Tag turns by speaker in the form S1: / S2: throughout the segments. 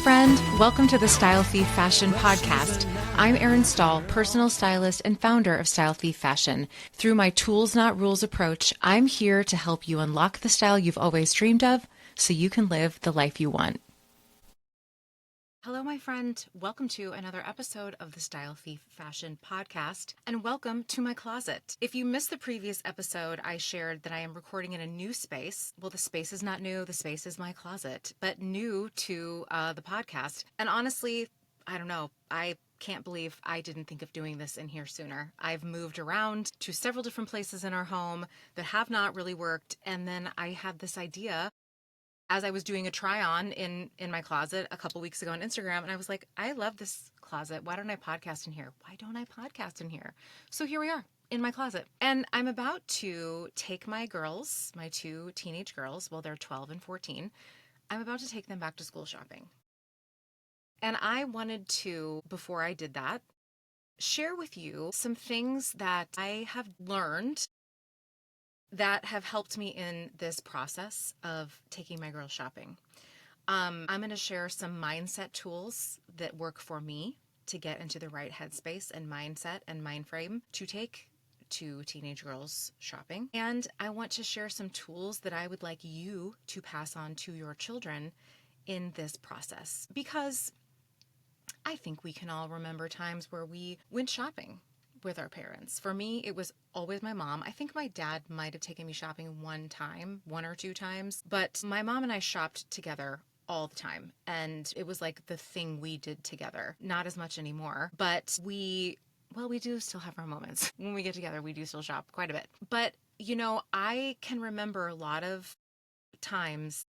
S1: friend. Welcome to the Style Thief Fashion Podcast. I'm Erin Stahl, personal stylist and founder of Style Thief Fashion. Through my tools, not rules approach, I'm here to help you unlock the style you've always dreamed of so you can live the life you want. Hello, my friend. Welcome to another episode of the Style Thief Fashion Podcast, and welcome to my closet. If you missed the previous episode, I shared that I am recording in a new space. Well, the space is not new. The space is my closet, but new to the podcast. And honestly, I don't know. I can't believe I didn't think of doing this in here sooner. I've moved around to several different places in our home that have not really worked, and then I had this idea as I was doing a try on in my closet a couple weeks ago on Instagram, and I was like, I love this closet. Why don't I podcast in here? Why don't I podcast in here? So here we are in my closet. And I'm about to take my girls, my two teenage girls, well, they're 12 and 14. I'm about to take them back to school shopping. And I wanted to, before I did that, share with you some things that I have learned that have helped me in this process of taking my girls shopping. I'm going to share some mindset tools that work for me to get into the right headspace and mindset and mind frame to take two teenage girls shopping. And I want to share some tools that I would like you to pass on to your children in this process, because I think we can all remember times where we went shopping with our parents. For me, it was always my mom. I think my dad might have taken me shopping one or two times, but my mom and I shopped together all the time. And it was like the thing we did together. Not as much anymore, but we do still have our moments. When we get together, we do still shop quite a bit. But, I can remember a lot of times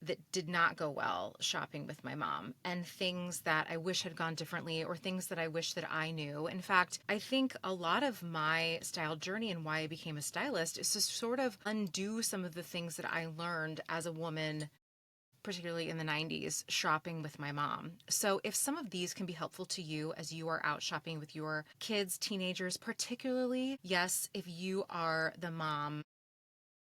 S1: that did not go well shopping with my mom, and things that I wish had gone differently, or things that I wish that I knew. In fact, I think a lot of my style journey and why I became a stylist is to sort of undo some of the things that I learned as a woman, particularly in the 90s, shopping with my mom. So if some of these can be helpful to you as you are out shopping with your kids, teenagers, particularly, yes, if you are the mom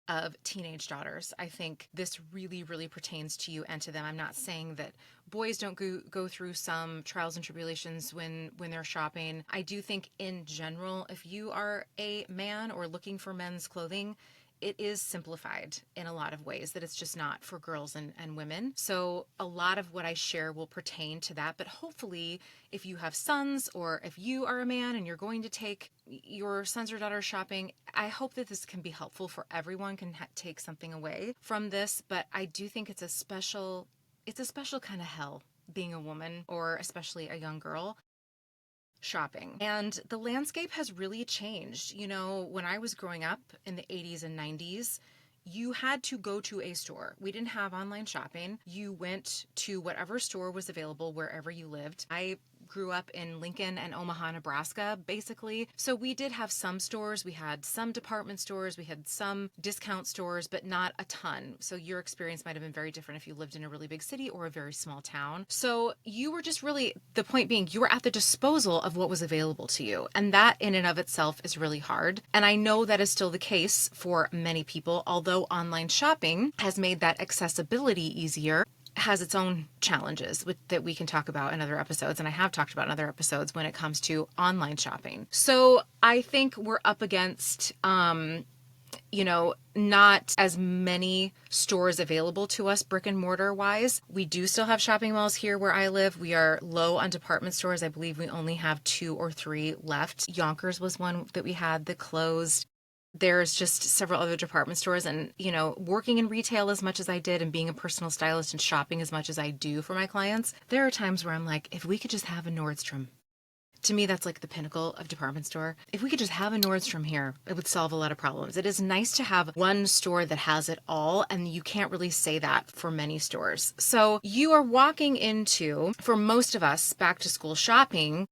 S1: of teenage daughters, I think this really, really pertains to you and to them. I'm not saying that boys don't go through some trials and tribulations when they're shopping. I do think in general, if you are a man or looking for men's clothing, it is simplified in a lot of ways, that it's just not for girls and women. So a lot of what I share will pertain to that. But hopefully, if you have sons, or if you are a man and you're going to take your sons or daughters shopping, I hope that this can be helpful for everyone, can take something away from this. But I do think it's a special kind of hell being a woman, or especially a young girl, shopping. And the landscape has really changed. When I was growing up in the 80s and 90s, you had to go to a store. We didn't have online shopping. You went to whatever store was available wherever you lived. I grew up in Lincoln and Omaha, Nebraska, basically. So we did have some stores. We had some department stores. We had some discount stores, but not a ton. So your experience might have been very different if you lived in a really big city or a very small town. So you were just really, the point being, you were at the disposal of what was available to you. And that in and of itself is really hard. And I know that is still the case for many people, although online shopping has made that accessibility easier. Has its own challenges that we can talk about in other episodes, and I have talked about in other episodes when it comes to online shopping. So I think we're up against, not as many stores available to us brick and mortar wise. We do still have shopping malls here where I live. We are low on department stores. I believe we only have 2 or 3 left. Yonkers was one that we had that closed. There's just several other department stores, and, working in retail as much as I did and being a personal stylist and shopping as much as I do for my clients, there are times where I'm like, if we could just have a Nordstrom. To me, that's like the pinnacle of department store. If we could just have a Nordstrom here, it would solve a lot of problems. It is nice to have one store that has it all, and you can't really say that for many stores. So you are walking into, for most of us, back to school shopping.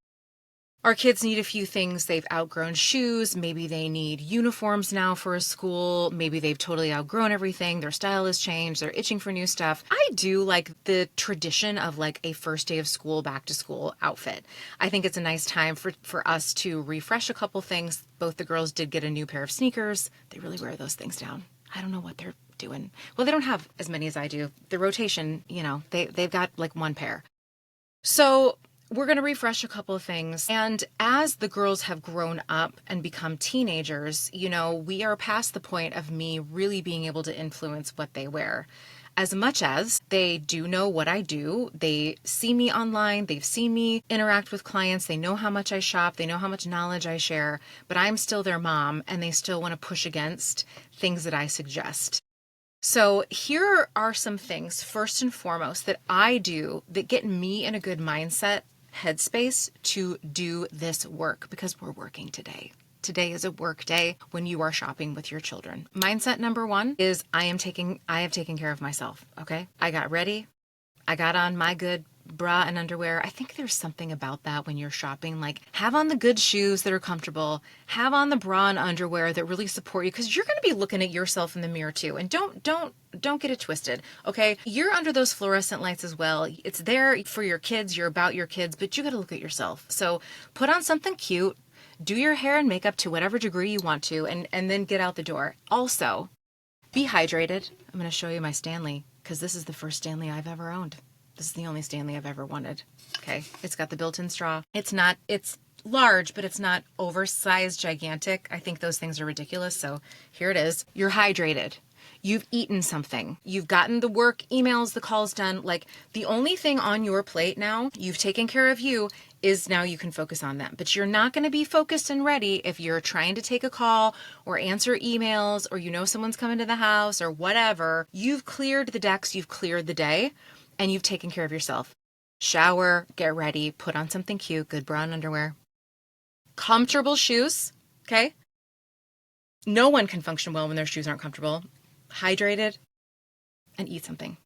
S1: Our kids need a few things. They've outgrown shoes. Maybe they need uniforms now for a school. Maybe they've totally outgrown everything. Their style has changed. They're itching for new stuff. I do like the tradition of like a first day of school, back to school outfit. I think it's a nice time for us to refresh a couple things. Both the girls did get a new pair of sneakers. They really wear those things down. I don't know what they're doing? Well, they don't have as many as I do. The rotation, they've got like one pair. So we're going to refresh a couple of things. And as the girls have grown up and become teenagers, we are past the point of me really being able to influence what they wear. As much as they do know what I do, they see me online, they've seen me interact with clients, they know how much I shop, they know how much knowledge I share, but I'm still their mom and they still want to push against things that I suggest. So here are some things, first and foremost, that I do that get me in a good mindset, headspace to do this work, because we're working today. Today is a work day when you are shopping with your children. Mindset number one is I have taken care of myself. Okay. I got ready. I got on my good bra and underwear. I think there's something about that when you're shopping, like have on the good shoes that are comfortable, have on the bra and underwear that really support you, because you're going to be looking at yourself in the mirror too. And don't get it twisted. Okay. You're under those fluorescent lights as well. It's there for your kids. You're about your kids, but you got to look at yourself. So put on something cute. Do your hair and makeup to whatever degree you want to, and then get out the door. Also, be hydrated. I'm going to show you my Stanley, because this is the first Stanley I've ever owned. This is the only Stanley I've ever wanted. Okay. It's got the built-in straw. It's large, but it's not oversized, gigantic. I think those things are ridiculous. So here it is. You're hydrated. You've eaten something. You've gotten the work emails, the calls done. Like the only thing on your plate now, you've taken care of you, is now you can focus on them. But you're not going to be focused and ready if you're trying to take a call or answer emails, or someone's coming to the house or whatever. You've cleared the decks, you've cleared the day, and you've taken care of yourself. Shower, get ready, put on something cute, good bra and underwear. Comfortable shoes, okay? No one can function well when their shoes aren't comfortable. Hydrated, and eat something.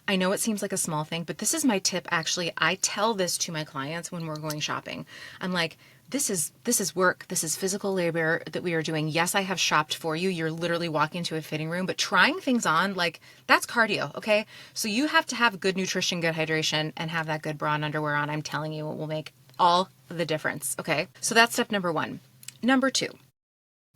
S1: I know it seems like a small thing, but this is my tip. Actually, I tell this to my clients when we're going shopping. I'm like, this is work. This is physical labor that we are doing. Yes, I have shopped for you. You're literally walking to a fitting room, but trying things on, like that's cardio. Okay. So you have to have good nutrition, good hydration, and have that good bra and underwear on. I'm telling you, it will make all the difference. Okay. So that's step number one. Number two,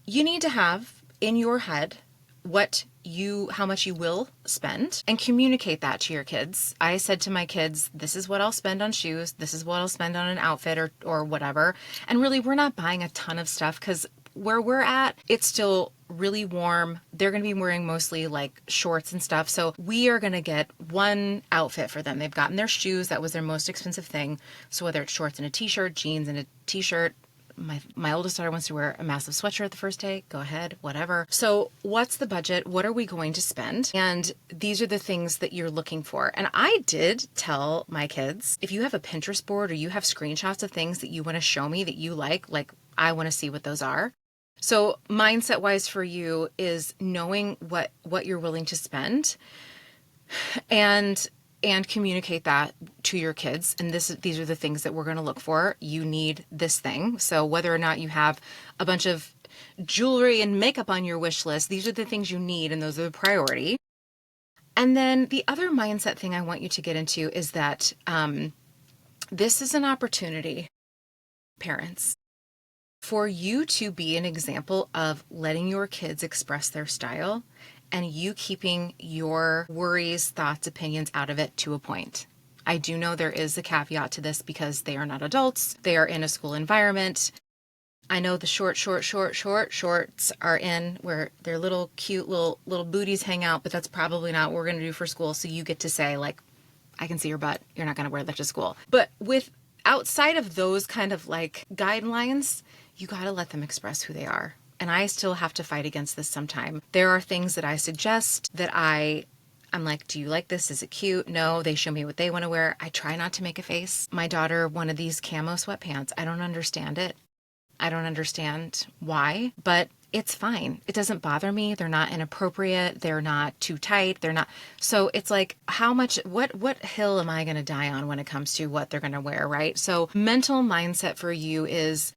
S1: you need to have in your head how much you will spend, and communicate that to your kids. I said to my kids, this is what I'll spend on shoes. This is what I'll spend on an outfit or whatever. And really, we're not buying a ton of stuff because where we're at, it's still really warm. They're going to be wearing mostly like shorts and stuff. So we are going to get one outfit for them. They've gotten their shoes. That was their most expensive thing. So whether it's shorts and a t-shirt, jeans and a t-shirt, my oldest daughter wants to wear a massive sweatshirt the first day. Go ahead, whatever. So what's the budget? What are we going to spend? And these are the things that you're looking for. And I did tell my kids, if you have a Pinterest board or you have screenshots of things that you want to show me that you like I want to see what those are. So mindset wise for you is knowing what you're willing to spend and communicate that to your kids. And these are the things that we're going to look for. You need this thing. So whether or not you have a bunch of jewelry and makeup on your wish list, these are the things you need, and those are the priority. And then the other mindset thing I want you to get into is that this is an opportunity, parents, for you to be an example of letting your kids express their style, and you keeping your worries, thoughts, opinions out of it to a point. I do know there is a caveat to this because they are not adults. They are in a school environment. I know the shorts are in where their little cute little booties hang out, but that's probably not what we're going to do for school. So you get to say, like, I can see your butt. You're not going to wear that to school. But with outside of those kind of like guidelines, you got to let them express who they are. And I still have to fight against this sometime. There are things that I suggest that I'm like, do you like this? Is it cute? No, they show me what they want to wear. I try not to make a face. My daughter wanted these camo sweatpants. I don't understand it. I don't understand why, but it's fine. It doesn't bother me. They're not inappropriate. They're not too tight. They're not. So it's like, what hill am I going to die on when it comes to what they're going to wear, right? So mental mindset for you is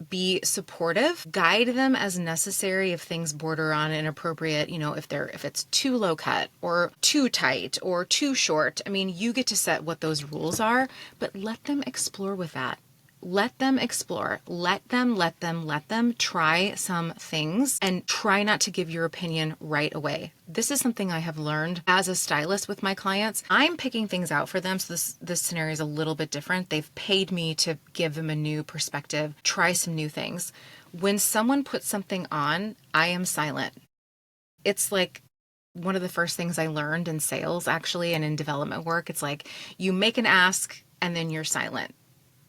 S1: be supportive, guide them as necessary if things border on inappropriate, if it's too low cut or too tight or too short. I mean, you get to set what those rules are, but let them explore with that. let them explore. Let them try some things and try not to give your opinion right away. This is something I have learned as a stylist with my clients. I'm picking things out for them. So this scenario is a little bit different. They've paid me to give them a new perspective, try some new things. When someone puts something on, I am silent. It's like one of the first things I learned in sales, actually, and in development work. It's like you make an ask and then you're silent.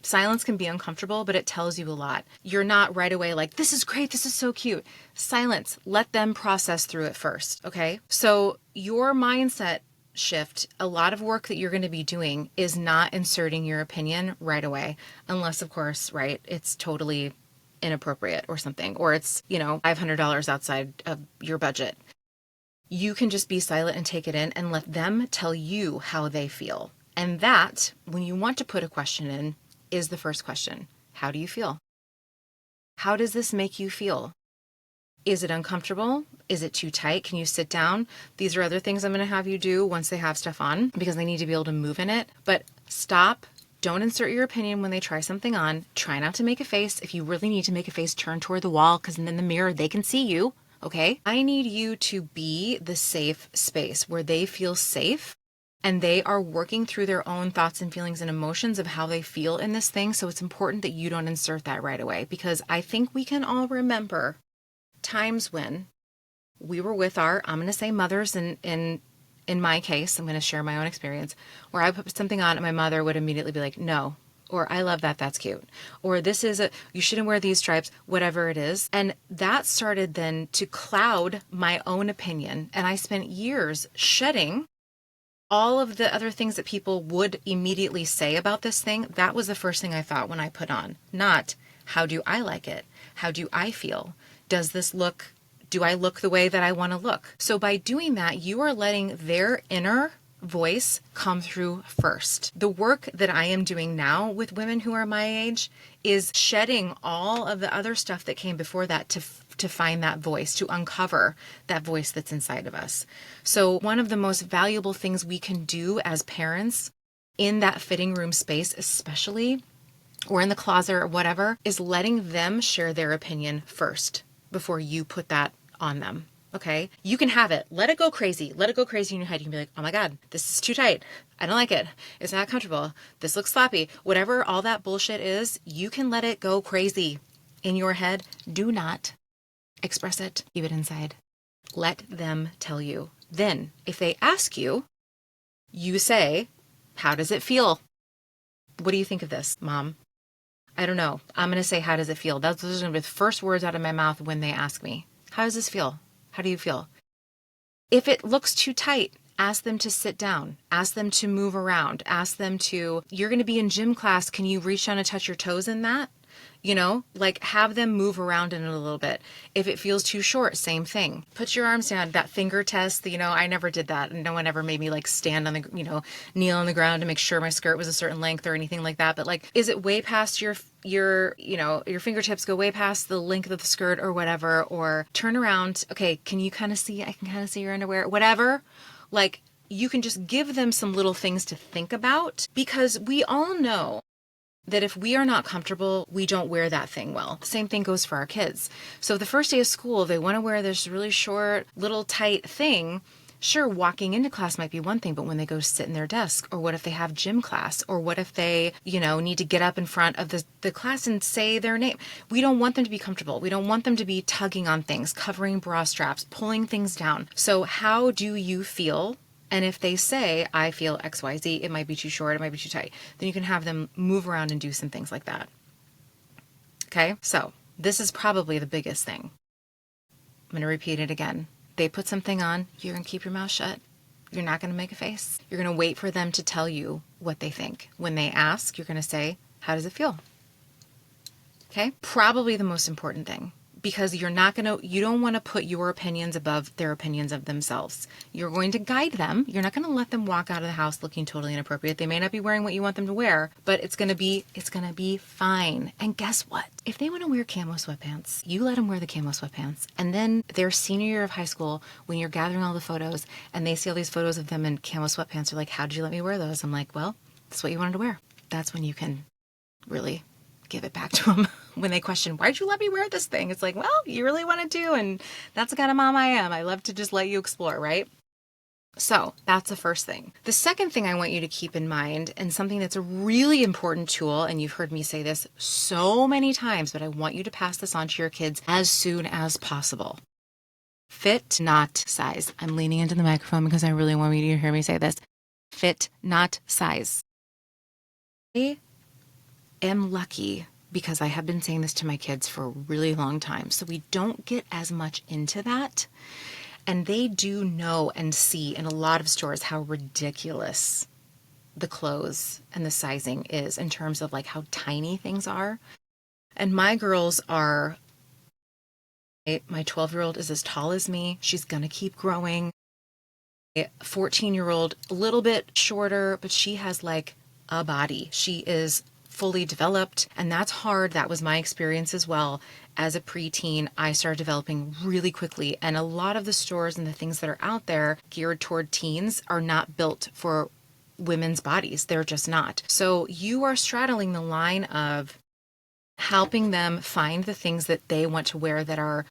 S1: Silence can be uncomfortable, but it tells you a lot. You're not right away like, this is great, this is so cute. Silence. Let them process through it first, okay? So your mindset shift, a lot of work that you're going to be doing is not inserting your opinion right away, unless, of course, right, it's totally inappropriate or something, or it's, $500 outside of your budget. You can just be silent and take it in and let them tell you how they feel. And that, when you want to put a question in, is the first question. How do you feel? How does this make you feel? Is it uncomfortable? Is it too tight? Can you sit down? These are other things I'm going to have you do once they have stuff on because they need to be able to move in it. But stop. Don't insert your opinion when they try something on. Try not to make a face. If you really need to make a face, turn toward the wall because in the mirror they can see you. Okay? I need you to be the safe space where they feel safe and they are working through their own thoughts and feelings and emotions of how they feel in this thing. So it's important that you don't insert that right away because I think we can all remember times when we were with our, I'm going to say mothers in my case, I'm going to share my own experience, where I put something on and my mother would immediately be like, no, or I love that, that's cute, or you shouldn't wear these stripes, whatever it is. And that started then to cloud my own opinion. And I spent years shedding all of the other things that people would immediately say about this thing. That was the first thing I thought when I put on, not how do I like it? How do I feel? Do I look the way that I want to look? So by doing that, you are letting their inner voice come through first. The work that I am doing now with women who are my age is shedding all of the other stuff that came before that to find that voice, to uncover that voice that's inside of us. So one of the most valuable things we can do as parents in that fitting room space, especially, or in the closet or whatever, is letting them share their opinion first before you put that on them. Okay? You can have it. Let it go crazy. Let it go crazy in your head. You can be like, oh my God, this is too tight. I don't like it. It's not comfortable. This looks sloppy. Whatever all that bullshit is, you can let it go crazy in your head. Do not express it. Keep it inside. Let them tell you. Then, if they ask you, you say, how does it feel? What do you think of this, Mom? I don't know. I'm going to say, how does it feel? Those are going to be the first words out of my mouth when they ask me. How does this feel? How do you feel? If it looks too tight, ask them to sit down. Ask them to move around. Ask them to, you're going to be in gym class. Can you reach down and touch your toes in that? Have them move around in it a little bit. If it feels too short, same thing. Put your arms down. That finger test, I never did that. No one ever made me stand on the, kneel on the ground to make sure my skirt was a certain length or anything like that. But is it way past your fingertips go way past the length of the skirt or whatever, or turn around. Okay. Can you kind of see, I can kind of see your underwear, whatever. You can just give them some little things to think about because we all know that if we are not comfortable, we don't wear that thing well. Same thing goes for our kids. So the first day of school, if they want to wear this really short, little tight thing, sure, walking into class might be one thing, but when they go sit in their desk, or what if they have gym class, or what if they, need to get up in front of the class and say their name? We don't want them to be comfortable. We don't want them to be tugging on things, covering bra straps, pulling things down. So how do you feel? And if they say, I feel XYZ, it might be too short, it might be too tight, then you can have them move around and do some things like that. Okay, so this is probably the biggest thing. I'm going to repeat it again. They put something on, you're going to keep your mouth shut. You're not going to make a face. You're going to wait for them to tell you what they think. When they ask, you're going to say, how does it feel? Okay, probably the most important thing. Because you don't want to put your opinions above their opinions of themselves. You're going to guide them. You're not going to let them walk out of the house looking totally inappropriate. They may not be wearing what you want them to wear, but it's going to be fine. And guess what? If they want to wear camo sweatpants, you let them wear the camo sweatpants. And then their senior year of high school, when you're gathering all the photos and they see all these photos of them in camo sweatpants, they're like, how did you let me wear those? I'm like, well, that's what you wanted to wear. That's when you can really give it back to them when they question, why'd you let me wear this thing? It's like, well, you really wanted to, and that's the kind of mom I am. I love to just let you explore, right? So that's the first thing. The second thing I want you to keep in mind, and something that's a really important tool, and you've heard me say this so many times, but I want you to pass this on to your kids as soon as possible. Fit, not size. I'm leaning into the microphone because I really want you to hear me say this. Fit, not size. I am lucky because I have been saying this to my kids for a really long time. So we don't get as much into that. And they do know and see in a lot of stores how ridiculous the clothes and the sizing is in terms of like how tiny things are. And my girls are, my 12-year-old is as tall as me. She's going to keep growing. A 14-year-old, a little bit shorter, but she has like a body. She is fully developed, and that's hard. That was my experience as well. As a preteen, I started developing really quickly, and a lot of the stores and the things that are out there geared toward teens are not built for women's bodies. They're just not. So you are straddling the line of helping them find the things that they want to wear that are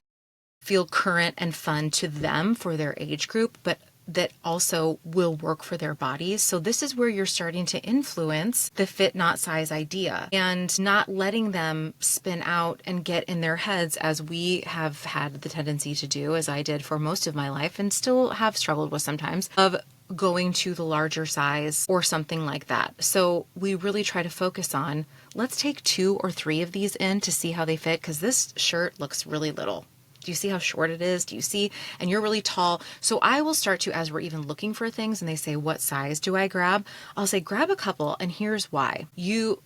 S1: feel current and fun to them for their age group, but that also will work for their bodies. So this is where you're starting to influence the fit, not size idea, and not letting them spin out and get in their heads, as we have had the tendency to do, as I did for most of my life and still have struggled with sometimes, of going to the larger size or something like that. So we really try to focus on, let's take 2 or 3 of these in to see how they fit, because this shirt looks really little. Do you see how short it is? Do you see? And you're really tall. So I will start to, as we're even looking for things and they say, what size do I grab? I'll say, grab a couple. And here's why.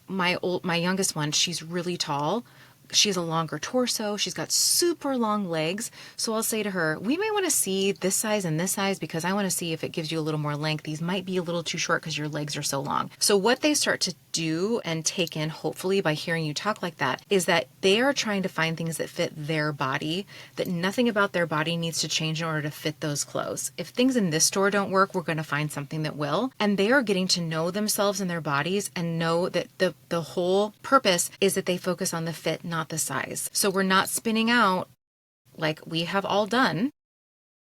S1: My youngest one, she's really tall. She has a longer torso. She's got super long legs. So I'll say to her, we might want to see this size and this size because I want to see if it gives you a little more length. These might be a little too short because your legs are so long. So what they start to do and take in, hopefully by hearing you talk like that, is that they are trying to find things that fit their body, that nothing about their body needs to change in order to fit those clothes. If things in this store don't work, we're going to find something that will. And they are getting to know themselves and their bodies and know that the whole purpose is that they focus on the fit, not the size. So we're not spinning out like we have all done.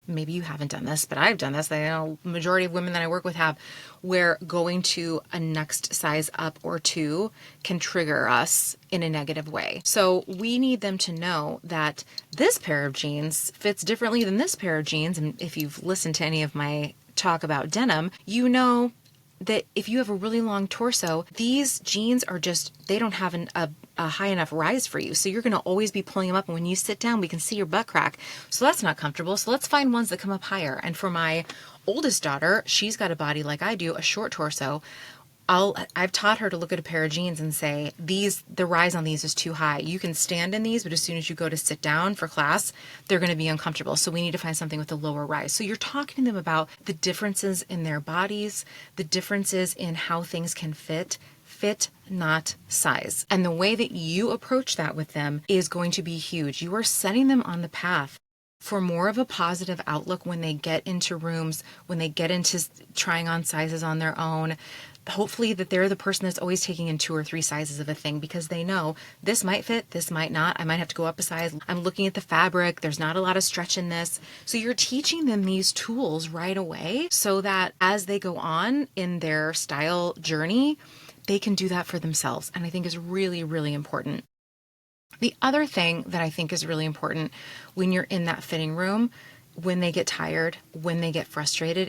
S1: Maybe you haven't done this, but I've done this. I know the majority of women that I work with have, where going to a next size up or 2 can trigger us in a negative way. So we need them to know that this pair of jeans fits differently than this pair of jeans. And if you've listened to any of my talk about denim, you know that if you have a really long torso, these jeans are just, they don't have a high enough rise for you. So you're going to always be pulling them up. And when you sit down, we can see your butt crack. So that's not comfortable. So let's find ones that come up higher. And for my oldest daughter, she's got a body like I do, a short torso. I've taught her to look at a pair of jeans and say, the rise on these is too high. You can stand in these, but as soon as you go to sit down for class, they're going to be uncomfortable. So we need to find something with a lower rise. So you're talking to them about the differences in their bodies, the differences in how things can fit, not size. And the way that you approach that with them is going to be huge. You are setting them on the path for more of a positive outlook when they get into rooms, when they get into trying on sizes on their own. Hopefully that they're the person that's always taking in 2 or 3 sizes of a thing, because they know this might fit, this might not. I might have to go up a size. I'm looking at the fabric. There's not a lot of stretch in this. So you're teaching them these tools right away so that as they go on in their style journey, they can do that for themselves. And I think is really, really important. The other thing that I think is really important when you're in that fitting room, when they get tired, when they get frustrated,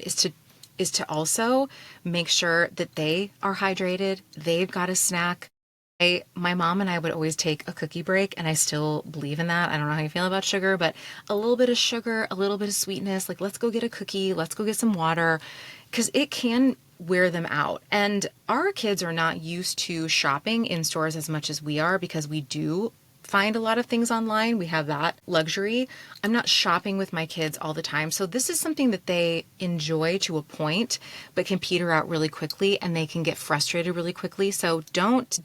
S1: is to also make sure that they are hydrated. They've got a snack. My mom and I would always take a cookie break, and I still believe in that. I don't know how you feel about sugar, but a little bit of sugar, a little bit of sweetness, like let's go get a cookie, let's go get some water, because it can wear them out. And our kids are not used to shopping in stores as much as we are, because we do find a lot of things online. We have that luxury. I'm not shopping with my kids all the time. So this is something that they enjoy to a point, but can peter out really quickly and they can get frustrated really quickly. So don't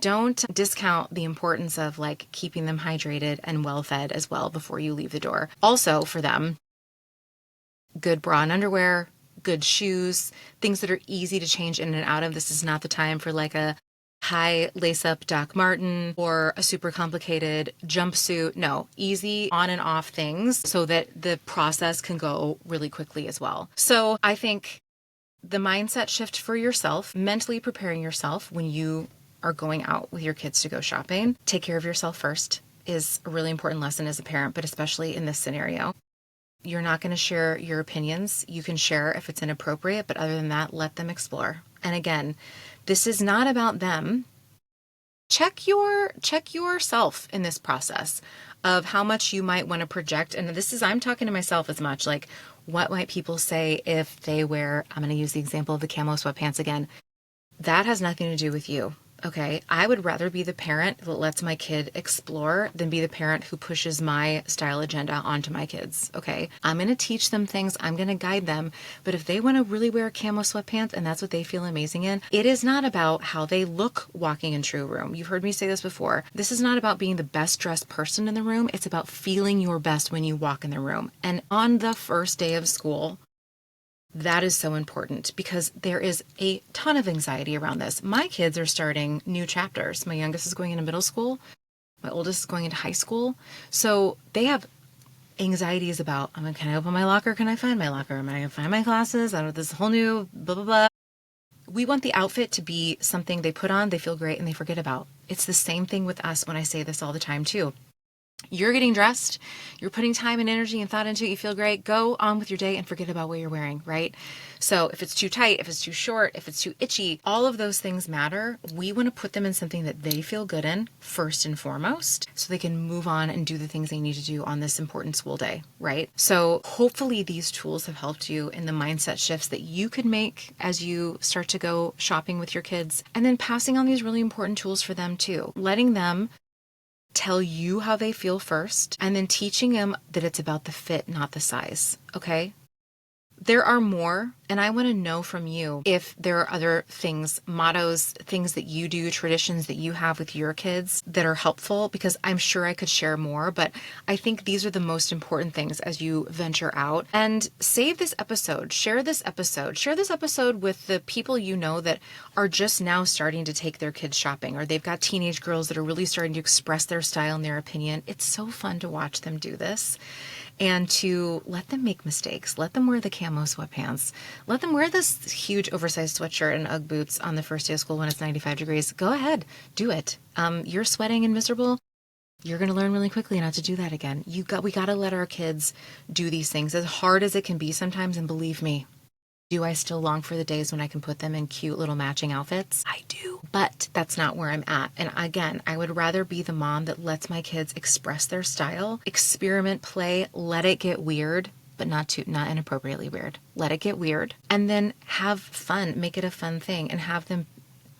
S1: discount the importance of like keeping them hydrated and well fed as well before you leave the door. Also for them, good bra and underwear, good shoes, things that are easy to change in and out of. This is not the time for like a high lace-up Doc Marten or a super complicated jumpsuit. No, easy on and off things so that the process can go really quickly as well. So I think the mindset shift for yourself, mentally preparing yourself when you are going out with your kids to go shopping, take care of yourself first is a really important lesson as a parent, but especially in this scenario. You're not going to share your opinions. You can share if it's inappropriate, but other than that, let them explore. And again, this is not about them. Check yourself in this process of how much you might want to project. And I'm talking to myself as much like, what might people say if they wear, I'm going to use the example of the camo sweatpants again. That has nothing to do with you. Okay, I would rather be the parent that lets my kid explore than be the parent who pushes my style agenda onto my kids. Okay, I'm going to teach them things, I'm going to guide them, but if they want to really wear camo sweatpants and that's what they feel amazing in, it is not about how they look walking into a room. You've heard me say this before. This is not about being the best dressed person in the room. It's about feeling your best when you walk in the room. And on the first day of school, that is so important because there is a ton of anxiety around this. My kids are starting new chapters. My youngest is going into middle school. My oldest is going into high school. So they have anxieties about, can I open my locker? Can I find my locker? Am I going to find my classes? I know this whole new blah, blah, blah. We want the outfit to be something they put on, they feel great, and they forget about. It's the same thing with us when I say this all the time too. You're getting dressed, you're putting time and energy and thought into it, you feel great, go on with your day and forget about what you're wearing, right? So if it's too tight, if it's too short, if it's too itchy, all of those things matter. We want to put them in something that they feel good in first and foremost, so they can move on and do the things they need to do on this important school day, right? So hopefully these tools have helped you in the mindset shifts that you could make as you start to go shopping with your kids, and then passing on these really important tools for them too, letting them tell you how they feel first, and then teaching them that it's about the fit, not the size. Okay? There are more, and I want to know from you if there are other things, mottos, things that you do, traditions that you have with your kids that are helpful, because I'm sure I could share more, but I think these are the most important things as you venture out. And save this episode, share this episode with the people you know that are just now starting to take their kids shopping, or they've got teenage girls that are really starting to express their style and their opinion. It's so fun to watch them do this. And to let them make mistakes, let them wear the camo sweatpants, let them wear this huge oversized sweatshirt and Ugg boots on the first day of school when it's 95 degrees. Go ahead, do it. You're sweating and miserable. You're going to learn really quickly not to do that again. We got to let our kids do these things as hard as it can be sometimes. And believe me, do I still long for the days when I can put them in cute little matching outfits? I do. But that's not where I'm at. And again, I would rather be the mom that lets my kids express their style, experiment, play, let it get weird, but not inappropriately weird. Let it get weird. And then have fun, make it a fun thing, and have them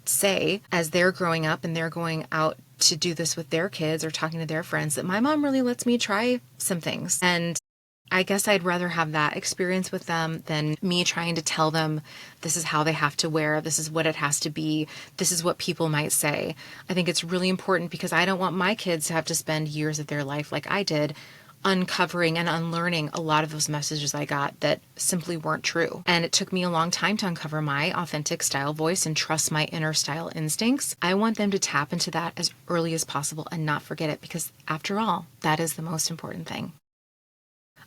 S1: say, as they're growing up and they're going out to do this with their kids or talking to their friends, that my mom really lets me try some things. And I guess I'd rather have that experience with them than me trying to tell them this is how they have to wear, this is what it has to be, this is what people might say. I think it's really important because I don't want my kids to have to spend years of their life like I did uncovering and unlearning a lot of those messages I got that simply weren't true. And it took me a long time to uncover my authentic style voice and trust my inner style instincts. I want them to tap into that as early as possible and not forget it, because after all, that is the most important thing.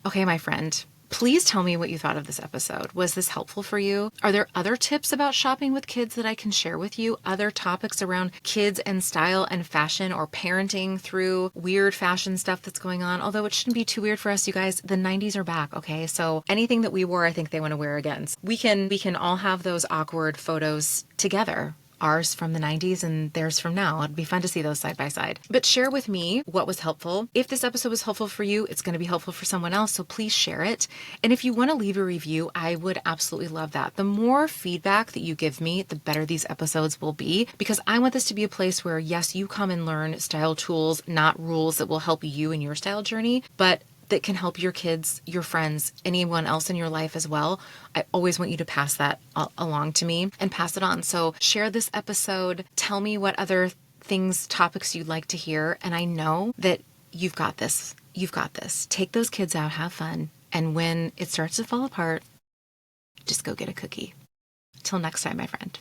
S1: Okay, my friend, please tell me what you thought of this episode. Was this helpful for you? Are there other tips about shopping with kids that I can share with you? Other topics around kids and style and fashion, or parenting through weird fashion stuff that's going on? Although it shouldn't be too weird for us, you guys. The 90s are back, okay? So anything that we wore, I think they want to wear again. We can all have those awkward photos together. Ours from the 90s and theirs from now. It'd be fun to see those side by side. But share with me what was helpful. If this episode was helpful for you, it's going to be helpful for someone else, so please share it. And if you want to leave a review, I would absolutely love that. The more feedback that you give me, the better these episodes will be, because I want this to be a place where, yes, you come and learn style tools, not rules that will help you in your style journey, but that can help your kids, your friends, anyone else in your life as well. I always want you to pass that along to me and pass it on. So share this episode. Tell me what other things, topics you'd like to hear. And I know that you've got this. You've got this. Take those kids out, have fun. And when it starts to fall apart, just go get a cookie. Till next time, my friend.